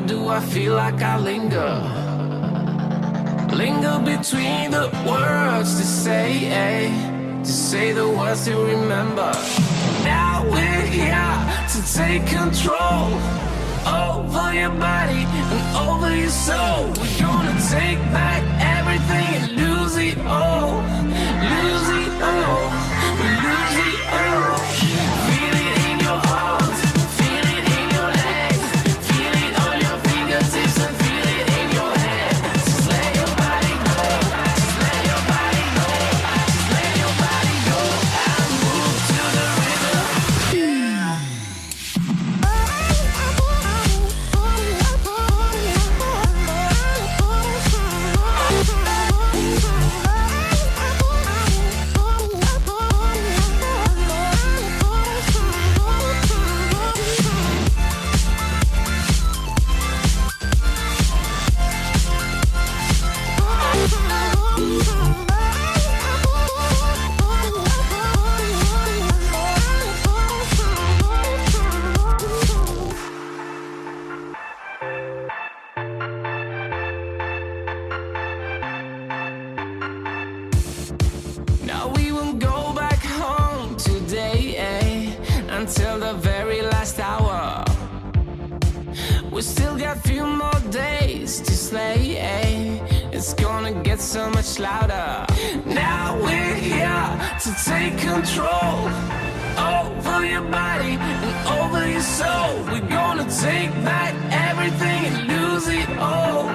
do I feel like I linger? Linger between the words to say the words to remember. Now we're here to take control over your body and over your soul. We're gonna take back everything and lose it all. Lose it all. Lose it all. Feel it in your heart. Feel it in your legs. Feel it on your fingertips and feel it in your head. Just let your body go. Just let your body go. Just let your body go and move to the rhythm. Now we won't go back home today, until the very last hour. We still got few more days to slay, It's gonna get so much louder. Now we're here to take control over your body and over your soul. We're gonna take back everything and lose it all.